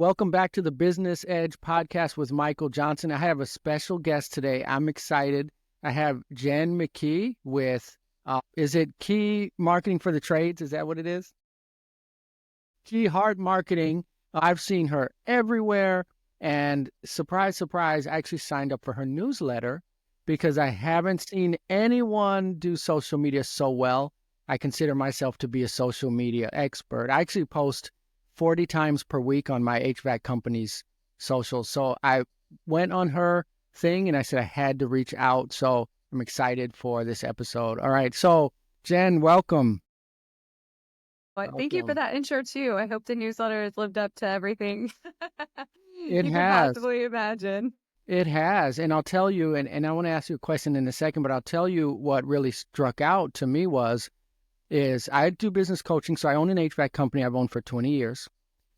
Welcome back to the Business Edge podcast with Michael Johnson. I have a special guest today. I'm excited. I have Jen McKee with, is it Key Marketing for the Trades? Is that what it is? Key Hard Marketing. I've seen her everywhere. And surprise, surprise, I actually signed up for her newsletter because I haven't seen anyone do social media so well. I consider myself to be a social media expert. I actually post 40 times per week on my HVAC company's socials. So I went on her thing and I said I had to reach out. So I'm excited for this episode. All right. So Jen, welcome. Well, thank you for that intro too. I hope the newsletter has lived up to everything It you could has. possibly imagine. It has. And I'll tell you, and I want to ask you a question in a second, but I'll tell you what really struck out to me is I do business coaching. So I own an HVAC company I've owned for 20 years.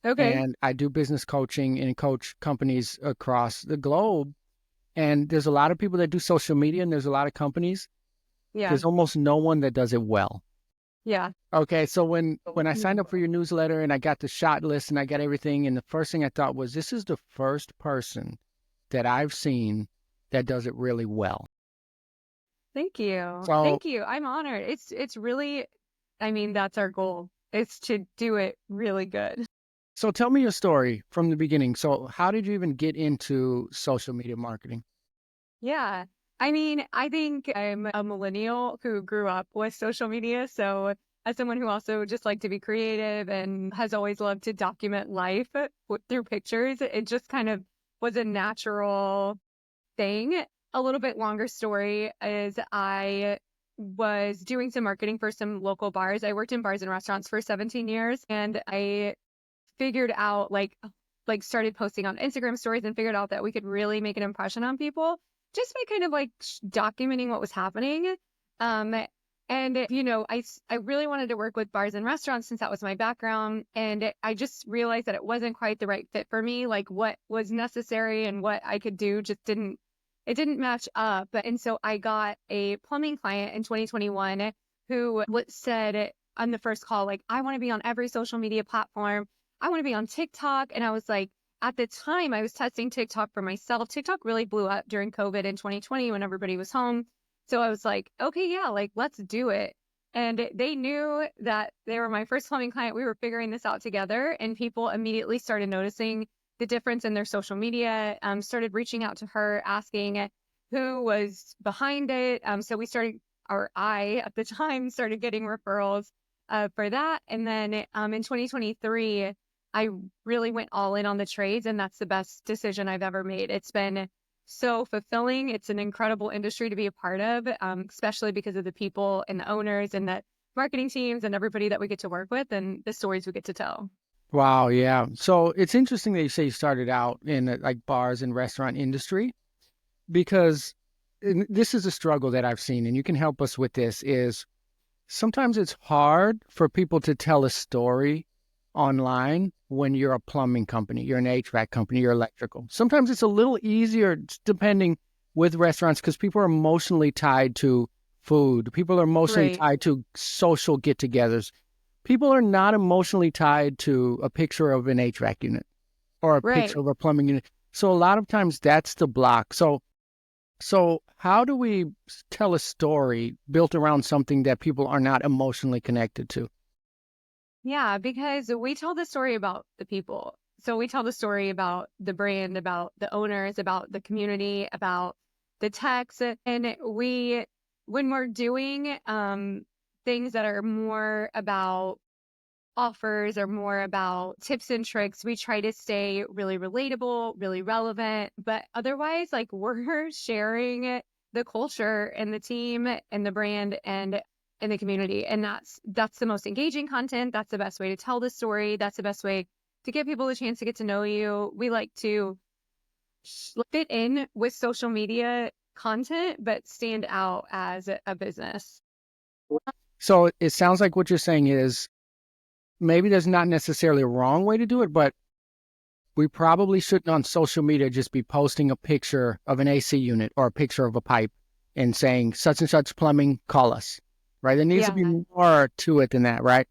Okay. And I do business coaching and coach companies across the globe. And there's a lot of people that do social media and there's a lot of companies. Yeah. There's almost no one that does it well. Yeah. Okay. So when I signed up for your newsletter and I got the shot list and I got everything, and the first thing I thought was, this is the first person that I've seen that does it really well. Thank you. So, Thank you. I'm honored. It's really, that's our goal. It's to do it really good. So tell me your story from the beginning. So how did you even get into social media marketing? Yeah. I think I'm a millennial who grew up with social media. So as someone who also just liked to be creative and has always loved to document life through pictures, it just kind of was a natural thing. A little bit longer story is I was doing some marketing for some local bars. I worked in bars and restaurants for 17 years, and I figured out like started posting on Instagram stories and figured out that we could really make an impression on people just by kind of documenting what was happening. I really wanted to work with bars and restaurants since that was my background. And I just realized that it wasn't quite the right fit for me. Like what was necessary and what I could do just didn't match up. And so I got a plumbing client in 2021 who said on the first call, like, I want to be on every social media platform. I want to be on TikTok. And I was like, at the time I was testing TikTok for myself. TikTok really blew up during COVID in 2020 when everybody was home. So I was like, okay, yeah, let's do it. And they knew that they were my first plumbing client. We were figuring this out together, and people immediately started noticing the difference in their social media, started reaching out to her, asking who was behind it. So I at the time started getting referrals for that. And then in 2023, I really went all in on the trades, and that's the best decision I've ever made. It's been so fulfilling. It's an incredible industry to be a part of, especially because of the people and the owners and the marketing teams and everybody that we get to work with and the stories we get to tell. Wow. Yeah. So it's interesting that you say you started out in like bars and restaurant industry, because this is a struggle that I've seen, and you can help us with this, is sometimes it's hard for people to tell a story online when you're a plumbing company, you're an HVAC company, you're electrical. Sometimes it's a little easier depending with restaurants because people are emotionally tied to food. People are emotionally tied to social get-togethers. People are not emotionally tied to a picture of an HVAC unit or a picture of a plumbing unit. So a lot of times that's the block. So how do we tell a story built around something that people are not emotionally connected to? Yeah, because we tell the story about the people. So we tell the story about the brand, about the owners, about the community, about the techs. And when we're doing things that are more about offers or more about tips and tricks, we try to stay really relatable, really relevant. But otherwise, we're sharing the culture and the team and the brand and in the community. And that's the most engaging content. That's the best way to tell the story. That's the best way to give people a chance to get to know you. We like to fit in with social media content, but stand out as a business. So it sounds like what you're saying is maybe there's not necessarily a wrong way to do it, but we probably shouldn't on social media just be posting a picture of an AC unit or a picture of a pipe and saying such and such plumbing, call us. Right? There needs to be more to it than that, right?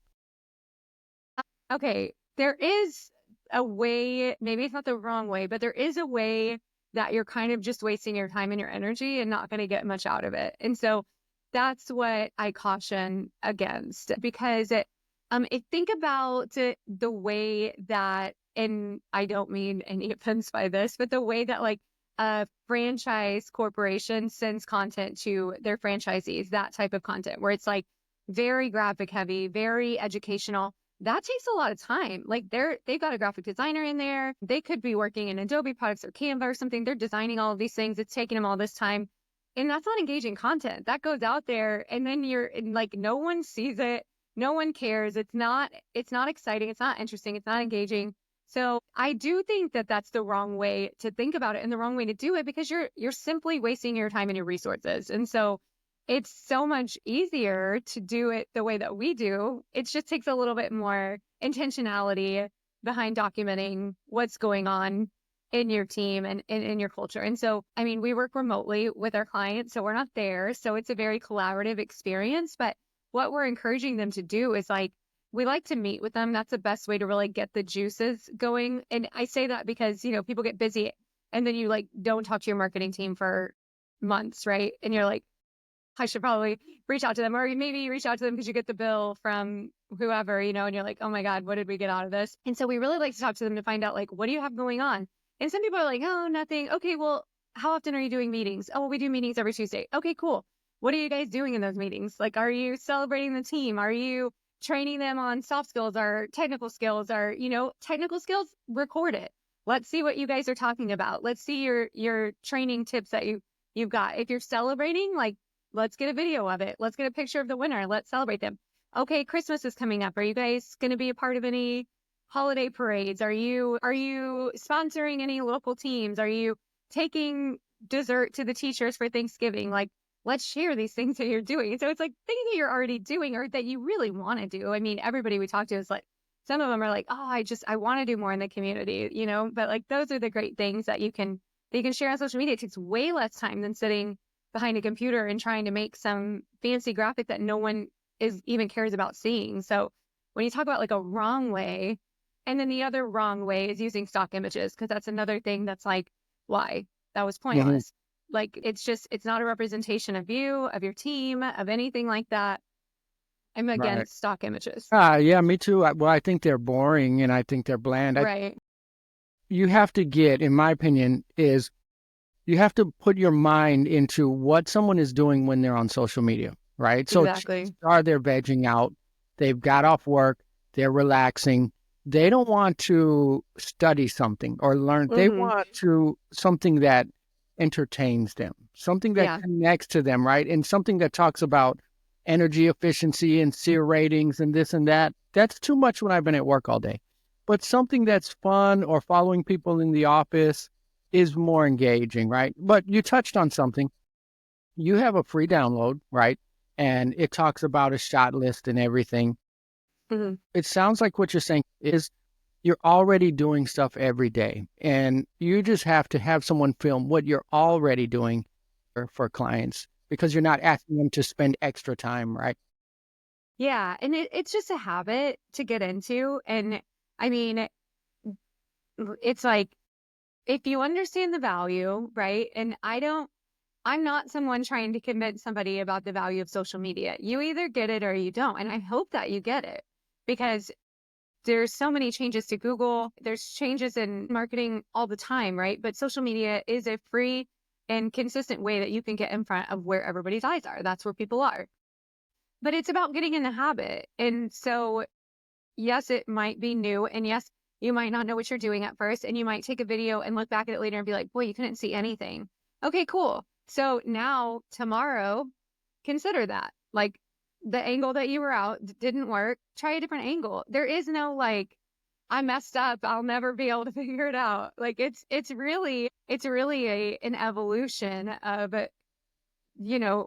Okay. There is a way, maybe it's not the wrong way, but there is a way that you're kind of just wasting your time and your energy and not going to get much out of it. And so that's what I caution against, because think about the way that, and I don't mean any offense by this, but the way that like a franchise corporation sends content to their franchisees, that type of content where it's like very graphic heavy, very educational. That takes a lot of time. Like they've got a graphic designer in there. They could be working in Adobe products or Canva or something. They're designing all of these things. It's taking them all this time. And that's not engaging content. That goes out there and then like, no one sees it. No one cares. It's not exciting. It's not interesting. It's not engaging. So I do think that that's the wrong way to think about it and the wrong way to do it, because you're simply wasting your time and your resources. And so it's so much easier to do it the way that we do. It just takes a little bit more intentionality behind documenting what's going on in your team and in your culture. And so, I mean, we work remotely with our clients, so we're not there. So it's a very collaborative experience. But what we're encouraging them to do is like, we like to meet with them. That's the best way to really get the juices going. And I say that because, people get busy and then you like don't talk to your marketing team for months, right? And you're like, I should probably reach out to them, or maybe you reach out to them because you get the bill from whoever, and you're like, oh my God, what did we get out of this? And so we really like to talk to them to find out, like, what do you have going on? And some people are like, oh, nothing. Okay, well, how often are you doing meetings? Oh, well, we do meetings every Tuesday. Okay, cool. What are you guys doing in those meetings? Like, are you celebrating the team? Are you training them on soft skills or technical skills? Or, technical skills, record it. Let's see what you guys are talking about. Let's see your training tips that you've got. If you're celebrating, like, let's get a video of it. Let's get a picture of the winner. Let's celebrate them. Okay, Christmas is coming up. Are you guys going to be a part of any holiday parades? Are you sponsoring any local teams? Are you taking dessert to the teachers for Thanksgiving? Like, let's share these things that you're doing. So it's like things that you're already doing or that you really want to do. I mean, everybody we talk to is like, some of them are like, oh, I want to do more in the community, but like, those are the great things that you can share on social media. It takes way less time than sitting behind a computer and trying to make some fancy graphic that no one even cares about seeing. So when you talk about like a wrong way, and then the other wrong way is using stock images, because that's another thing that's like, why? That was pointless. Mm-hmm. Like, it's not a representation of you, of your team, of anything like that. I'm against stock images. Yeah, me too. Well, I think they're boring and I think they're bland. Right. You have to get, in my opinion, you have to put your mind into what someone is doing when they're on social media, right? Exactly. So they're vegging out, they've got off work, they're relaxing. They don't want to study something or learn. Mm-hmm. They want something that entertains them, something that connects to them, right? And something that talks about energy efficiency and SEER ratings and this and that. That's too much when I've been at work all day. But something that's fun or following people in the office is more engaging, right? But you touched on something. You have a free download, right? And it talks about a shot list and everything. Mm-hmm. It sounds like what you're saying is you're already doing stuff every day, and you just have to have someone film what you're already doing for clients, because you're not asking them to spend extra time, right? Yeah, and it's just a habit to get into. And I mean, it's like, if you understand the value, right? And I'm not someone trying to convince somebody about the value of social media. You either get it or you don't. And I hope that you get it, because there's so many changes to Google. There's changes in marketing all the time, right? But social media is a free and consistent way that you can get in front of where everybody's eyes are. That's where people are. But it's about getting in the habit. And so, yes, it might be new. And yes, you might not know what you're doing at first. And you might take a video and look back at it later and be like, boy, you couldn't see anything. Okay, cool. So now, tomorrow, consider that. Like, the angle that you were out didn't work. Try a different angle. There is no like, I messed up, I'll never be able to figure it out. Like, it's really an evolution of,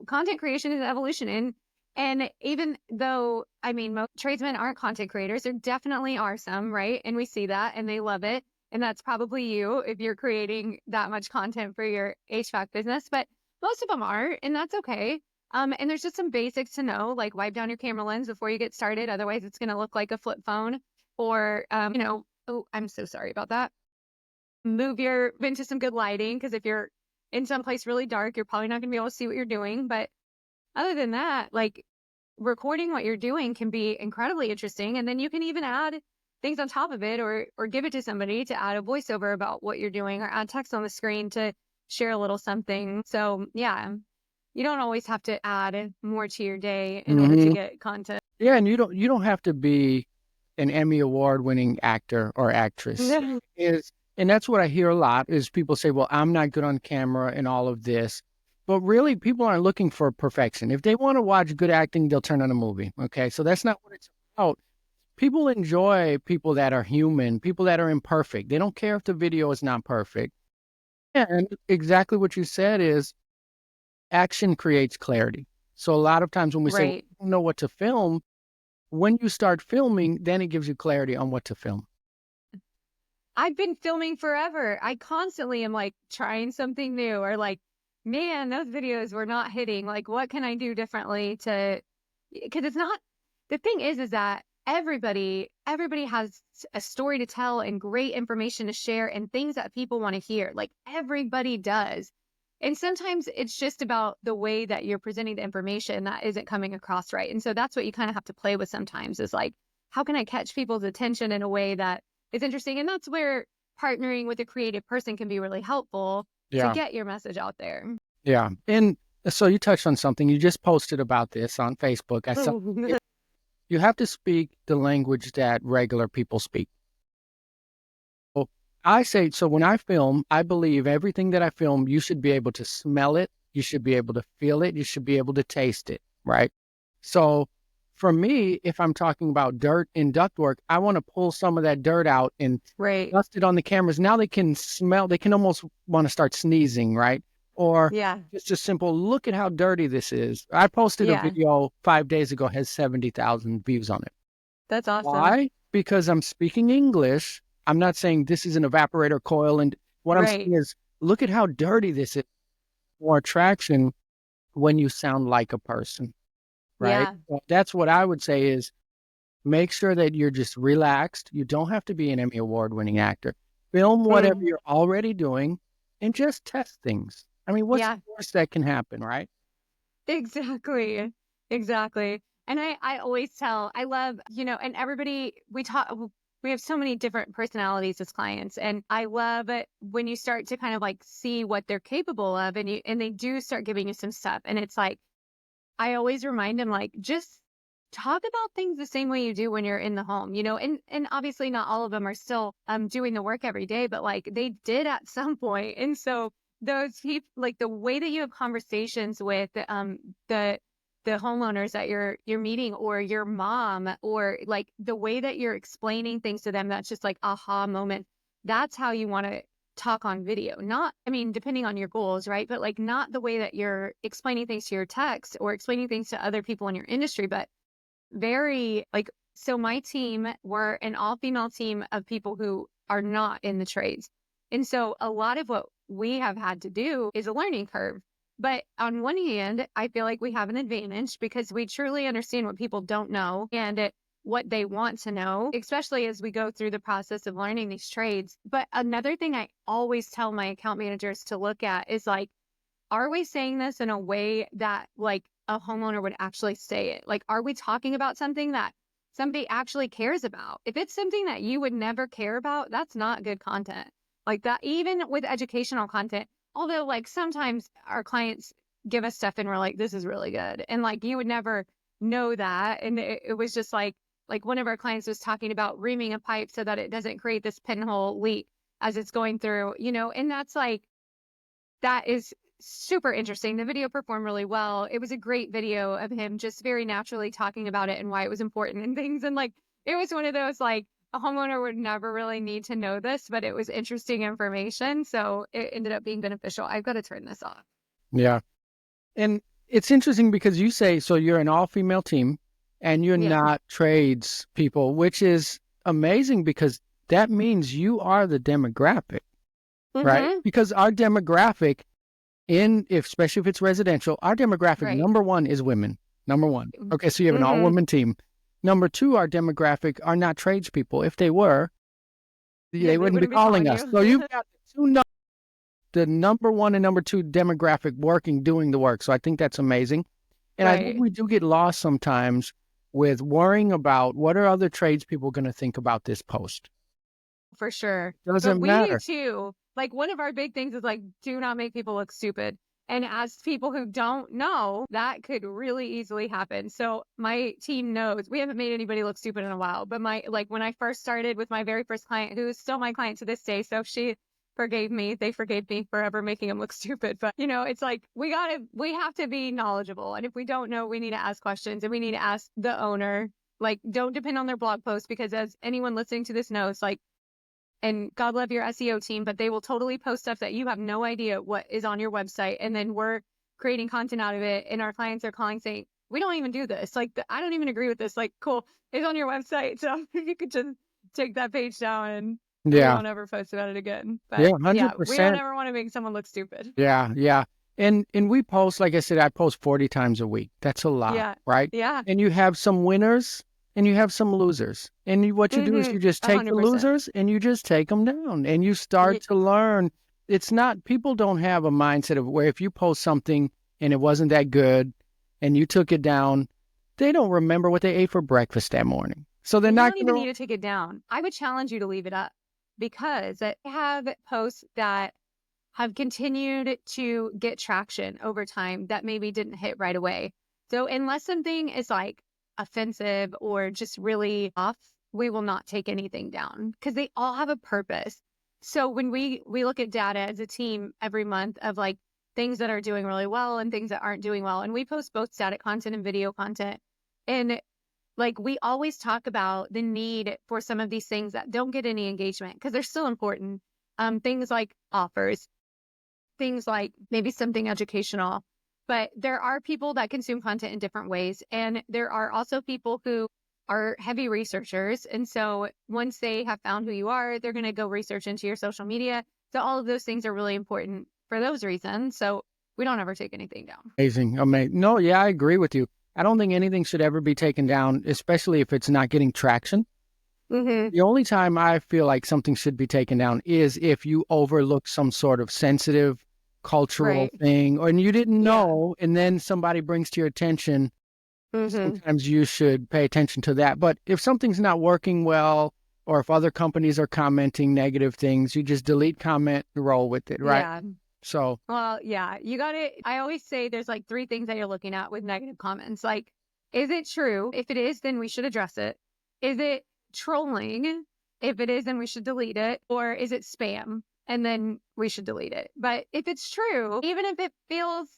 content creation is an evolution. And even though, I mean, most tradesmen aren't content creators, there definitely are some, right? And we see that and they love it. And that's probably you if you're creating that much content for your HVAC business, but most of them aren't, and that's okay. And there's just some basics to know, like wipe down your camera lens before you get started. Otherwise, it's going to look like a flip phone. Or, Oh, I'm so sorry about that. Move into some good lighting, because if you're in some place really dark, you're probably not going to be able to see what you're doing. But other than that, like, recording what you're doing can be incredibly interesting. And then you can even add things on top of it, or give it to somebody to add a voiceover about what you're doing, or add text on the screen to share a little something. So yeah, you don't always have to add more to your day in order to Hmm. get content. Yeah, and you don't have to be an Emmy award winning actor or actress. Is and that's what I hear a lot is people say, "Well, I'm not good on camera and all of this." But really, people aren't looking for perfection. If they want to watch good acting, they'll turn on a movie. Okay, so that's not what it's about. People enjoy people that are human, people that are imperfect. They don't care if the video is not perfect. And exactly what you said is action creates clarity. So a lot of times when we say, "Well, Right. we don't know what to film," when you start filming, then it gives you clarity on what to film. I've been filming forever. I constantly am like trying something new, or like, man, those videos were not hitting. Like, what can I do differently to, because it's not, the thing is that everybody has a story to tell and great information to share and things that people want to hear. Like, everybody does. And sometimes it's just about the way that you're presenting the information that isn't coming across right. And so that's what you kind of have to play with sometimes, is like, how can I catch people's attention in a way that is interesting? And that's where partnering with a creative person can be really helpful to Yeah. get your message out there. Yeah. And so you touched on something. You just posted about this on Facebook. I saw you have to speak the language that regular people speak. So I say, so when I film, I believe everything that I film, you should be able to smell it. You should be able to feel it. You should be able to taste it. Right. So for me, if I'm talking about dirt in ductwork, I want to pull some of that dirt out and Right. dust it on the cameras. Now they can smell, they can almost want to start sneezing, right? Or Yeah. it's just simple, look at how dirty this is. I posted a Yeah. video 5 days ago, has 70,000 views on it. That's awesome. Why? Because I'm speaking English. I'm not saying this is an evaporator coil. And what I'm Right. saying is, look at how dirty this is. More attraction when you sound like a person, right? Yeah. Well, that's what I would say is make sure that you're just relaxed. You don't have to be an Emmy award winning actor. Film whatever Mm. you're already doing and just test things. I mean, what's Yeah. the worst that can happen, right? Exactly. Exactly. And I always tell, I love, and everybody, we have so many different personalities as clients. And I love it when you start to kind of like see what they're capable of, and they do start giving you some stuff. And it's like, I always remind them, like, just talk about things the same way you do when you're in the home, and obviously not all of them are still doing the work every day, but like they did at some point. And so those people, like the way that you have conversations with the the homeowners that you're meeting, or your mom, or like the way that you're explaining things to them, that's just like aha moment. That's how you want to talk on video. Not, I mean, depending on your goals, right? But like not the way that you're explaining things to your text or explaining things to other people in your industry, but very like, so my team, were an all female team of people who are not in the trades. And so a lot of what we have had to do is a learning curve. But on one hand, I feel like we have an advantage because we truly understand what people don't know, and what they want to know, especially as we go through the process of learning these trades. But another thing I always tell my account managers to look at is like, are we saying this in a way that like a homeowner would actually say it? Like, are we talking about something that somebody actually cares about? If it's something that you would never care about, that's not good content. Like that, even with educational content, although like sometimes our clients give us stuff and we're like, this is really good. And like, you would never know that. And it was just like one of our clients was talking about reaming a pipe so that it doesn't create this pinhole leak as it's going through, and that's like, that is super interesting. The video performed really well. It was a great video of him just very naturally talking about it and why it was important and things. And like, it was one of those, like, a homeowner would never really need to know this, but it was interesting information. So it ended up being beneficial. I've got to turn this off. Yeah. And it's interesting because you say, so you're an all female team and you're Yeah. not trades people, which is amazing because that means you are the demographic, right? Mm-hmm. Because our demographic especially if it's residential, our demographic Right. number one is women. Number one. Okay, so you have an all Mm-hmm. woman team. Number two, our demographic are not tradespeople. If they were, They wouldn't be calling us. So you've got the number one and number two demographic doing the work. So I think that's amazing. And I think we do get lost sometimes with worrying about what are other tradespeople going to think about this post. For sure. Doesn't matter. We too. Like one of our big things is like, do not make people look stupid. And as people who don't know, that could really easily happen. So my team knows we haven't made anybody look stupid in a while, but when I first started with my very first client, who is still my client to this day. So she forgave me. They forgave me for ever making them look stupid. But it's like, we have to be knowledgeable. And if we don't know, we need to ask questions and we need to ask the owner. Like, don't depend on their blog post, because as anyone listening to this knows, like, and God love your SEO team, but they will totally post stuff that you have no idea what is on your website. And then we're creating content out of it. And our clients are calling saying, we don't even do this. Like, I don't even agree with this. Like, cool, it's on your website. So you could just take that page down and we won't ever post about it again. But 100%. We don't ever want to make someone look stupid. Yeah. And we post, like I said, I post 40 times a week. That's a lot, right? Yeah. And you have some winners and you have some losers. And what you do is you just take 100%. The losers and you just take them down and you start to learn. It's not, people don't have a mindset of where if you post something and it wasn't that good and you took it down, they don't remember what they ate for breakfast that morning. So they're not going to need to take it down. I would challenge you to leave it up, because I have posts that have continued to get traction over time that maybe didn't hit right away. So unless something is like offensive or just really off, we will not take anything down, because they all have a purpose. So when we look at data as a team every month of like things that are doing really well and things that aren't doing well, and we post both static content and video content, and like we always talk about the need for some of these things that don't get any engagement because they're still important. Things like offers, things like maybe something educational. But there are people that consume content in different ways. And there are also people who are heavy researchers. And so once they have found who you are, they're going to go research into your social media. So all of those things are really important for those reasons. So we don't ever take anything down. Amazing. No, yeah, I agree with you. I don't think anything should ever be taken down, especially if it's not getting traction. The only time I feel like something should be taken down is if you overlook some sort of sensitive cultural thing, and you didn't know, and then somebody brings to your attention. Sometimes you should pay attention to that. But if something's not working well, or if other companies are commenting negative things, you just delete comment and roll with it, right? Yeah. So, well, yeah, you got it. I always say there's like 3 things that you're looking at with negative comments. Like, is it true? If it is, then we should address it. Is it trolling? If it is, then we should delete it. Or is it spam? And then we should delete it. But if it's true, even if it feels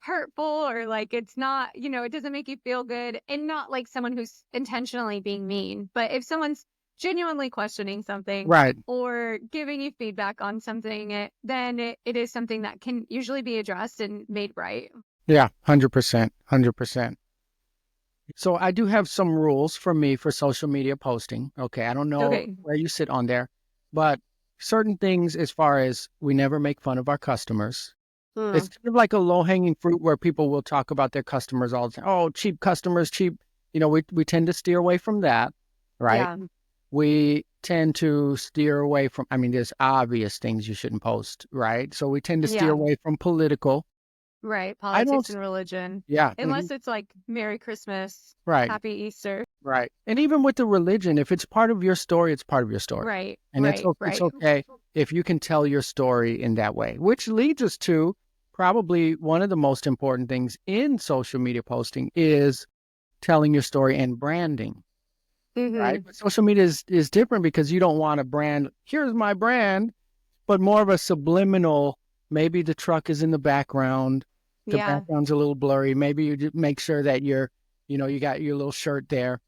hurtful or like it's not, it doesn't make you feel good, and not like someone who's intentionally being mean, but if someone's genuinely questioning something, right, or giving you feedback on something, then it is something that can usually be addressed and made right. Yeah, 100%. So I do have some rules for me for social media posting. Okay, I don't know where you sit on there, but certain things as far as we never make fun of our customers. It's kind of like a low-hanging fruit where people will talk about their customers all the time. Oh, cheap customers, cheap. We tend to steer away from that, right? Yeah. We tend to steer away from, there's obvious things you shouldn't post, right? So we tend to steer away from political. Right. Politics and religion. Yeah. Unless it's like Merry Christmas. Right. Happy Easter. Right. And even with the religion, if it's part of your story, it's part of your story. Right. And it's okay if you can tell your story in that way, which leads us to probably one of the most important things in social media posting is telling your story and branding. Right. But social media is different because you don't want a brand. Here's my brand, but more of a subliminal. Maybe the truck is in the background. The background's a little blurry. Maybe you just make sure that you got your little shirt there.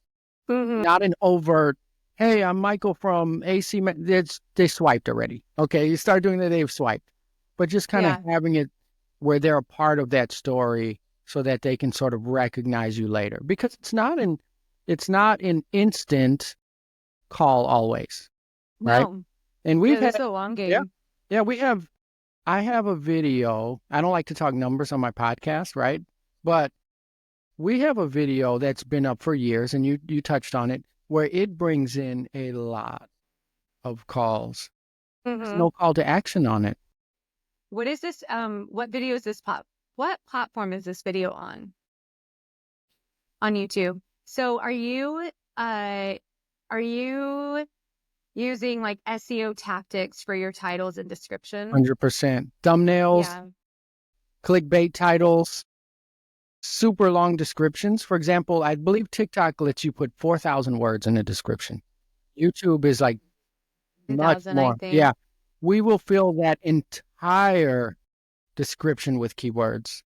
Not an overt, hey, I'm Michael from AC. They swiped already. Okay. You start doing that, they've swiped. But just kind of having it where they're a part of that story so that they can sort of recognize you later. Because it's not an instant call always. Right. No. And we've had a long game. Yeah, I have a video. I don't like to talk numbers on my podcast, right? But we have a video that's been up for years, and you touched on it, where it brings in a lot of calls. There's Mm-hmm. no call to action on it. What is this? What video is this what platform is this video on YouTube? So are you using like SEO tactics for your titles and description? 100%. Thumbnails, Yeah. clickbait titles, super long descriptions. For example, I believe TikTok lets you put 4,000 words in a description. YouTube is like much 2000, I more. think. Yeah. We will fill that entire description with keywords.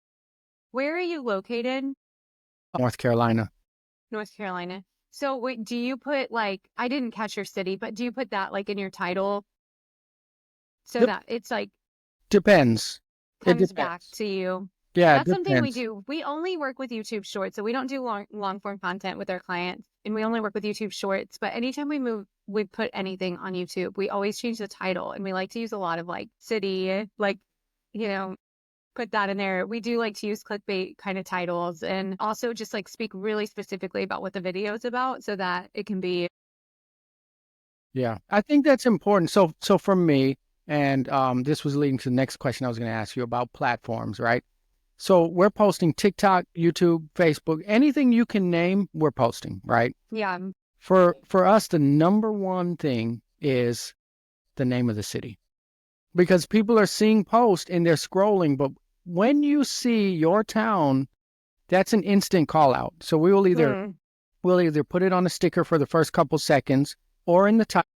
Where are you located? North Carolina. North Carolina. So wait, do you put like, I didn't catch your city, but do you put that like in your title so Dep- that it's like Depends. It comes back depends. to you? Yeah, it That's something we depends. do. We only work with YouTube Shorts, so we don't do long form content with our clients, and we only work with YouTube Shorts. But anytime we put anything on YouTube, we always change the title, and we like to use a lot of like city, like, you know, put that in there. We do like to use clickbait kind of titles, and also just like speak really specifically about what the video is about, so that it can be. Yeah, I think that's important. So for me, and this was leading to the next question I was going to ask you about platforms, right? So we're posting TikTok, YouTube, Facebook, anything you can name, we're posting, right? Yeah. For us, the number one thing is the name of the city, because people are seeing posts and they're scrolling, but when you see your town, that's an instant call out. So we'll either put it on a sticker for the first couple seconds or in the title,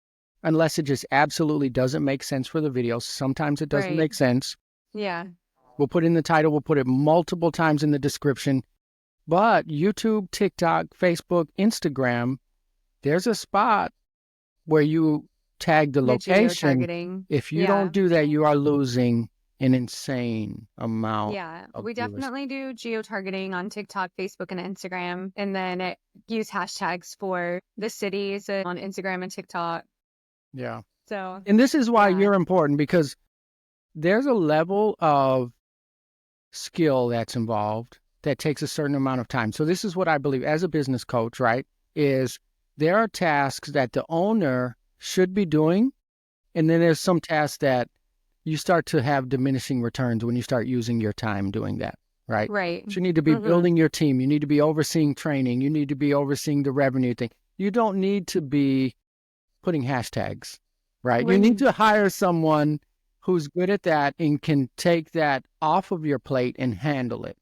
unless it just absolutely doesn't make sense for the video. Sometimes it doesn't Right. make sense. Yeah. We'll put it in the title. We'll put it multiple times in the description. But YouTube, TikTok, Facebook, Instagram, there's a spot where you tag the The location. geotargeting. If you Yeah. don't do that, you are losing an insane amount Yeah, of we viewers. definitely do geotargeting on TikTok, Facebook, and Instagram, and then use hashtags for the cities on Instagram and TikTok. Yeah. So, And this is why yeah. you're important, because there's a level of skill that's involved that takes a certain amount of time. So this is what I believe as a business coach, right? Is there are tasks that the owner should be doing, and then there's some tasks that you start to have diminishing returns when you start using your time doing that, right? Right. So you need to be building your team. You need to be overseeing training. You need to be overseeing the revenue thing. You don't need to be putting hashtags, right? You need to hire someone who's good at that and can take that off of your plate and handle it.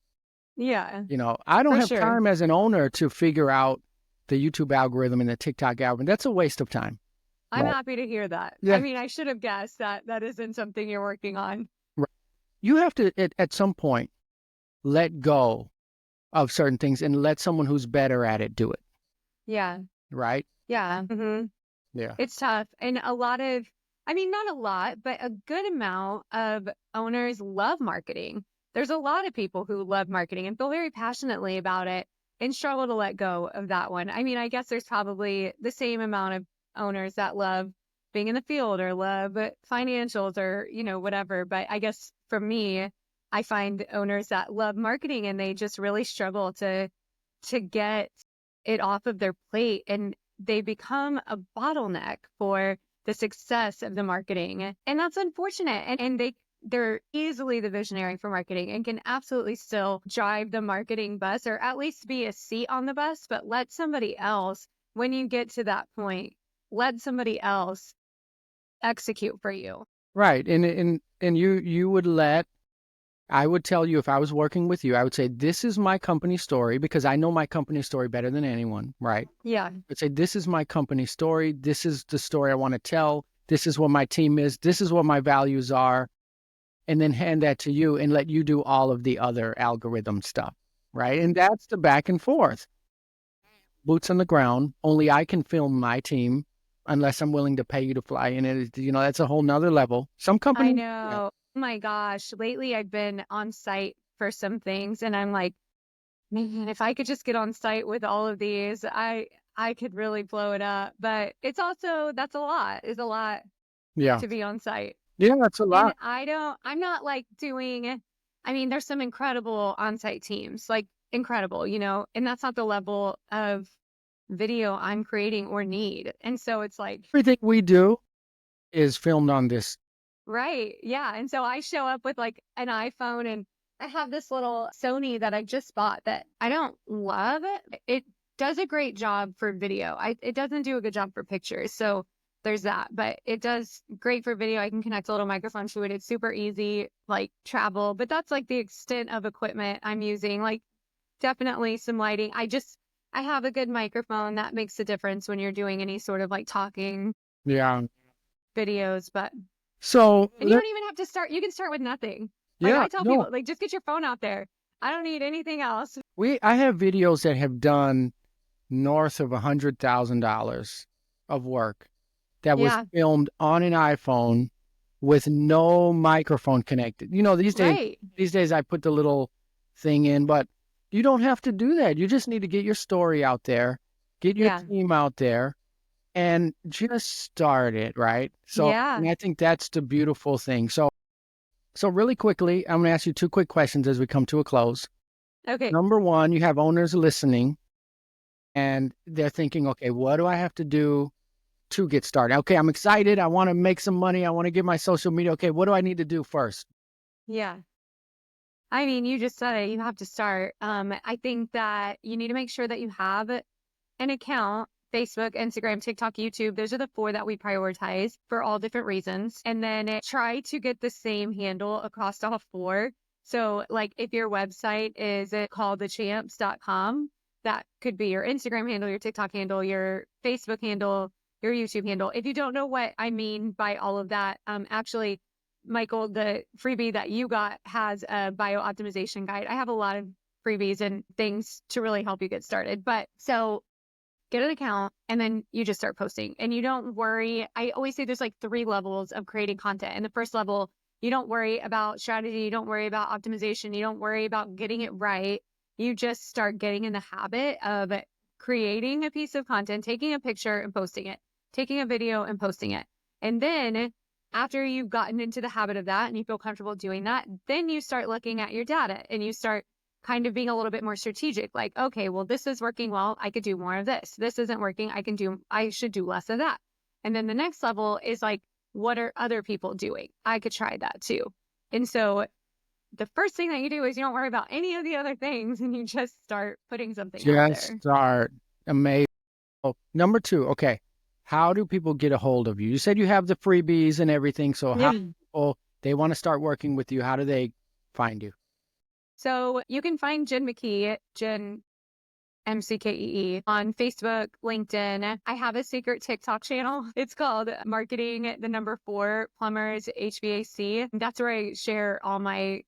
Yeah. You know, I don't For have sure. time as an owner to figure out the YouTube algorithm and the TikTok algorithm. That's a waste of time. I'm Right. happy to hear that. Yeah. I mean, I should have guessed that that isn't something you're working on. Right. You have to, at some point, let go of certain things and let someone who's better at it do it. Yeah. Right? Yeah. Yeah. It's tough. And a lot of, I mean, not a lot, but a good amount of owners love marketing. There's a lot of people who love marketing and feel very passionately about it and struggle to let go of that one. I mean, I guess there's probably the same amount of owners that love being in the field or love financials or, you know, whatever. But I guess for me, I find owners that love marketing and they just really struggle to get it off of their plate, and they become a bottleneck for the success of the marketing. And that's unfortunate. And they're easily the visionary for marketing and can absolutely still drive the marketing bus, or at least be a seat on the bus, but let somebody else, when you get to that point, let somebody else execute for you. Right. And you would let, I would tell you, if I was working with you, I would say, this is my company story, because I know my company story better than anyone, right? Yeah. I'd say, this is my company story. This is the story I want to tell. This is what my team is. This is what my values are. And then hand that to you and let you do all of the other algorithm stuff, right? And that's the back and forth. Boots on the ground. Only I can film my team unless I'm willing to pay you to fly in it. You know, that's a whole nother level. Some companies. I know. Oh my gosh. Lately, I've been on site for some things, and I'm like, man, if I could just get on site with all of these, I could really blow it up. But it's also, that's a lot. It's a lot Yeah. to be on site. Yeah, that's a lot. And I'm not like doing, I mean, there's some incredible on-site teams, like incredible, you know, and that's not the level of video I'm creating or need. And so it's like, Everything we do is filmed on this. Right. Yeah. And so I show up with like an iPhone, and I have this little Sony that I just bought that I don't love it. It does a great job for video. It doesn't do a good job for pictures. So there's that, but it does great for video. I can connect a little microphone to it. It's super easy, like travel, but that's like the extent of equipment I'm using. Like definitely some lighting. I have a good microphone that makes a difference when you're doing any sort of like talking Yeah. videos, but So and you don't even have to start. You can start with nothing. Like yeah, I tell no, people, like just get your phone out there. I don't need anything else. I have videos that have done north of $100,000 of work that was Yeah, filmed on an iPhone with no microphone connected. right. These days I put the little thing in, but you don't have to do that. You just need to get your story out there, get your Yeah, team out there, and just start it, right? So, yeah. and I think that's the beautiful thing. So really quickly, I'm going to ask you two quick questions as we come to a close. Okay. Number one, you have owners listening and they're thinking, okay, what do I have to do to get started? Okay, I'm excited. I want to make some money. I want to get my social media. Okay, what do I need to do first? Yeah. I mean, you just said it. You have to start. I think that you need to make sure that you have an account. Facebook, Instagram, TikTok, YouTube. Those are the 4 that we prioritize for all different reasons. And then try to get the same handle across all 4. So like if your website is callthechamps.com, that could be your Instagram handle, your TikTok handle, your Facebook handle, your YouTube handle. If you don't know what I mean by all of that, actually, Michael, the freebie that you got has a bio optimization guide. I have a lot of freebies and things to really help you get started. But so get an account and then you just start posting and you don't worry. I always say there's like 3 levels of creating content. And the first level, you don't worry about strategy. You don't worry about optimization. You don't worry about getting it right. You just start getting in the habit of creating a piece of content, taking a picture and posting it, taking a video and posting it. And then after you've gotten into the habit of that and you feel comfortable doing that, then you start looking at your data and you start kind of being a little bit more strategic. Like, okay, well, this is working well. I could do more of this. This isn't working. I should do less of that. And then the next level is like, what are other people doing? I could try that too. And so the first thing that you do is you don't worry about any of the other things and you just start putting something out Just there. start. Amazing. Oh, number 2, okay. How do people get a hold of you? You said you have the freebies and everything. So how Yeah. people they want to start working with you? How do they find you? So you can find Jen McKee, Jen MCKEE on Facebook, LinkedIn. I have a secret TikTok channel. It's called Marketing the Number 4 Plumbers HVAC. That's where I share all my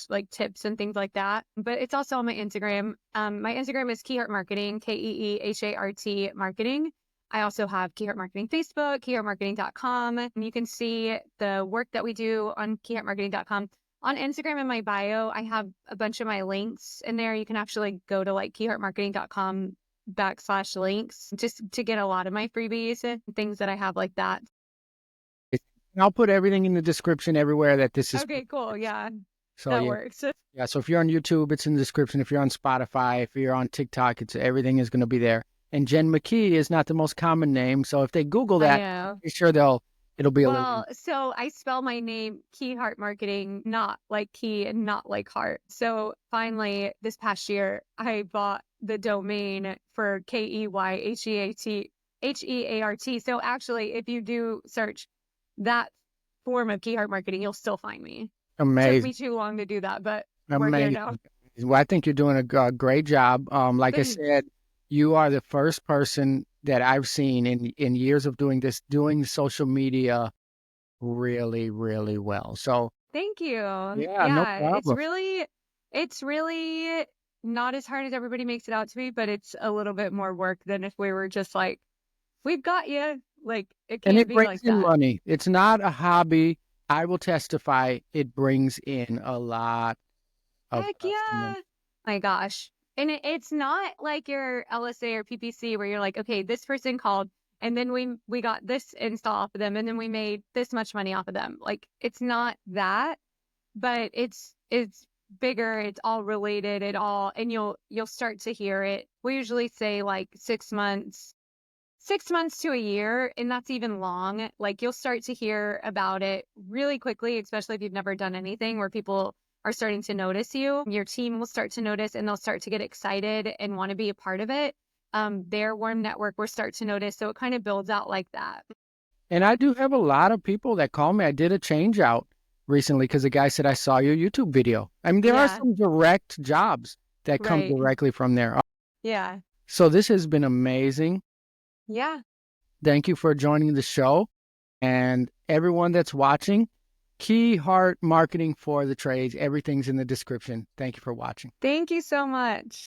like tips and things like that. But it's also on my Instagram. My Instagram is Keyheart Marketing, KEEHART Marketing. I also have Keyheart Marketing Facebook, keyheartmarketing.com. And you can see the work that we do on keyheartmarketing.com. On Instagram in my bio, I have a bunch of my links in there. You can actually go to like keyheartmarketing.com/links just to get a lot of my freebies and things that I have like that. I'll put everything in the description everywhere that this is. Okay, cool. Yeah, So that yeah, works. yeah. So if you're on YouTube, it's in the description. If you're on Spotify, if you're on TikTok, it's everything is going to be there. And Jen McKee is not the most common name, so if they Google I that, know. be sure it'll be a little. Well, so I spell my name Keyheart Marketing, not like key and not like heart. So finally, this past year, I bought the domain for KEYHEAT. So actually, if you do search that form of Keyheart Marketing, you'll still find me. Took Amazing, me too long to do that, but we're here now. amazing. Well, I think you're doing a great job. Like I Thanks. said, you are the first person that I've seen in years of doing this, doing social media really, really well. So Thank you. yeah, no Yeah, problem. it's really not as hard as everybody makes it out to be, but it's a little bit more work than if we were just like, we've got you. Like, it And can't it be brings like in that. money. It's not a hobby. I will testify it brings in a lot of Heck customers. yeah. My gosh. And it's not like your LSA or PPC where you're like, okay, this person called and then we got this install off of them and then we made this much money off of them. Like it's not that, but it's bigger, it's all related, and you'll start to hear it. We usually say like 6 months, 6 months to a year, and that's even long. Like, you'll start to hear about it really quickly, especially if you've never done anything, where people are starting to notice you. Your team will start to notice, and they'll start to get excited and want to be a part of it. Their warm network will start to notice. So it kind of builds out like that. And I do have a lot of people that call me. I did a change out recently because the guy said, I saw your YouTube video. I mean, there are Yeah, some direct jobs that come right. directly from there. Yeah. So this has been amazing. Yeah. Thank you for joining the show. And everyone that's watching, Key Heart Marketing for the Trades. Everything's in the description. Thank you for watching. Thank you so much.